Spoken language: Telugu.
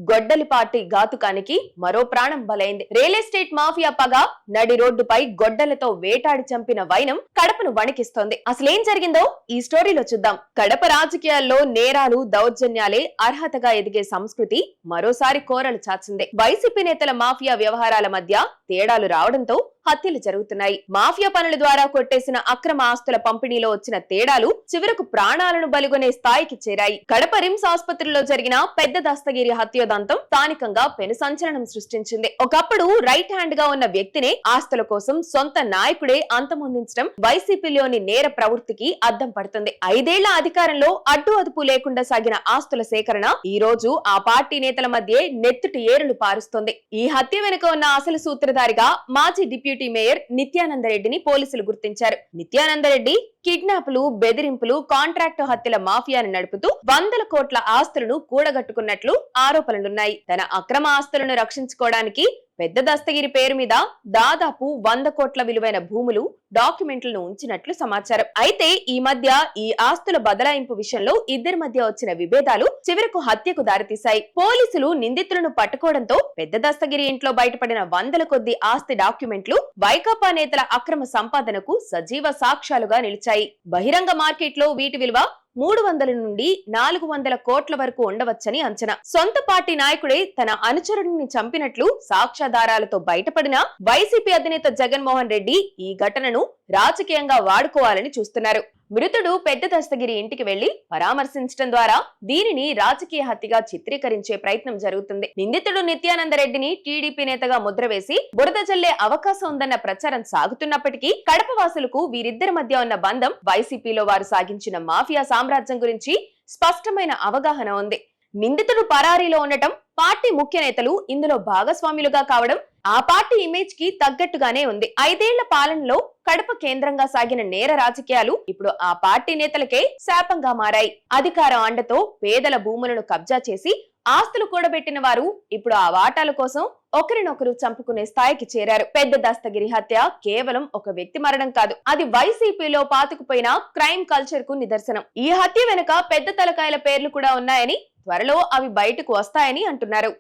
గొడ్డలిపాటి ఘాతుకానికి మరో ప్రాణం బలైంది. రియల్ ఎస్టేట్ మాఫియా పగ నడి రోడ్డుపై గొడ్డలతో వేటాడి చంపిన వైనం కడపను వణికిస్తోంది. అసలేం జరిగిందో ఈ స్టోరీలో చూద్దాం. కడప రాజకీయాల్లో నేరాలు, దౌర్జన్యాలే అర్హతగా ఎదిగే సంస్కృతి మరోసారి కోరలు చాచింది. వైసీపీ నేతల మాఫియా వ్యవహారాల మధ్య తేడాలు రావడంతో హత్యలు జరుగుతున్నాయి. మాఫియా పనుల ద్వారా కొట్టేసిన అక్రమ ఆస్తుల పంపిణీలో వచ్చిన తేడాలు చివరకు ప్రాణాలను బలిగొనే స్థాయికి చేరాయి. కడప రిమ్స్ ఆసుపత్రిలో జరిగిన పెద్ద దస్తగిరి హత్యోదంతం స్థానికంగా పెను సంచలనం సృష్టించింది. ఒకప్పుడు రైట్ హ్యాండ్ గా ఉన్న వ్యక్తినే ఆస్తుల కోసం సొంత నాయకుడే అంతమొందించడం వైసీపీలోని నేర ప్రవృత్తికి అద్దం పడుతుంది. 5 ఏళ్ల అధికారంలో అడ్డు అదుపు లేకుండా సాగిన ఆస్తుల సేకరణ ఈ రోజు ఆ పార్టీ నేతల మధ్య నెత్తుటి ఏరులు పారుస్తోంది. ఈ హత్య వెనుక ఉన్న అసలు సూత్రధారిగా మాజీ డిప్యూటీ మేయర్ నిత్యానందరెడ్డిని పోలీసులు గుర్తించారు. నిత్యానందరెడ్డి కిడ్నాపులు, బెదిరింపులు, కాంట్రాక్టు హత్యల మాఫియాను నడుపుతూ వందల కోట్ల ఆస్తులను కూడగట్టుకున్నట్లు ఆరోపణలున్నాయి. తన అక్రమ ఆస్తులను రక్షించుకోవడానికి పెద్ద దస్తగిరి పేరు మీద దాదాపు 100 కోట్ల విలువైన భూములు, డాక్యుమెంట్లను ఉంచినట్లు సమాచారం. అయితే ఈ మధ్య ఈ ఆస్తుల బదలాయింపు విషయంలో ఇద్దరి మధ్య వచ్చిన విభేదాలు చివరకు హత్యకు దారితీశాయి. పోలీసులు నిందితులను పట్టుకోవడంతో పెద్ద దస్తగిరి ఇంట్లో బయటపడిన వందల కొద్ది ఆస్తి డాక్యుమెంట్లు వైకాపా నేతల అక్రమ సంపాదనకు సజీవ సాక్ష్యాలుగా నిలిచాయి. బహిరంగ మార్కెట్లో వీటి విలువ 300 నుండి 400 కోట్ల వరకు ఉండవచ్చని అంచనా. సొంత పార్టీ నాయకుడే తన అనుచరుడిని చంపినట్లు సాక్ష్యాధారాలతో బయటపడిన వైసీపీ అధినేత జగన్మోహన్ రెడ్డి ఈ ఘటనను రాజకీయంగా వాడుకోవాలని చూస్తున్నారు. మృతుడు పెద్ద దస్తగిరి ఇంటికి వెళ్లి పరామర్శించడం ద్వారా దీనిని రాజకీయ హత్యగా చిత్రీకరించే ప్రయత్నం జరుగుతుంది. నిందితుడు నిత్యానందరెడ్డిని టీడీపీ నేతగా ముద్ర వేసి బురద జల్లే అవకాశం ఉందన్న ప్రచారం సాగుతున్నప్పటికీ కడప వాసులకు వీరిద్దరి మధ్య ఉన్న బంధం, వైసీపీలో వారు సాగించిన మాఫియా సామ్రాజ్యం గురించి స్పష్టమైన అవగాహన ఉంది. నిందితుడు పరారీలో ఉండటం, పార్టీ ముఖ్య నేతలు ఇందులో భాగస్వాములుగా కావడం ఆ పార్టీ ఇమేజ్ కి తగ్గట్టుగానే ఉంది. 5 ఏళ్ల పాలనలో కడప కేంద్రంగా సాగిన నేర రాజకీయాలు ఇప్పుడు ఆ పార్టీ నేతలకే శాపంగా మారాయి. అధికారం అండతో పేదల భూములను కబ్జా చేసి ఆస్తులు కూడబెట్టిన వారు ఇప్పుడు ఆ వాటాల కోసం ఒకరినొకరు చంపుకునే స్థాయికి చేరారు. పెద్ద దస్తగిరి హత్య కేవలం ఒక వ్యక్తి మరణం కాదు, అది వైసీపీలో పాతుకుపోయిన క్రైమ్ కల్చర్ కు నిదర్శనం. ఈ హత్య వెనుక పెద్ద తలకాయల పేర్లు కూడా ఉన్నాయని, త్వరలో అవి బయటకు వస్తాయని అంటున్నారు.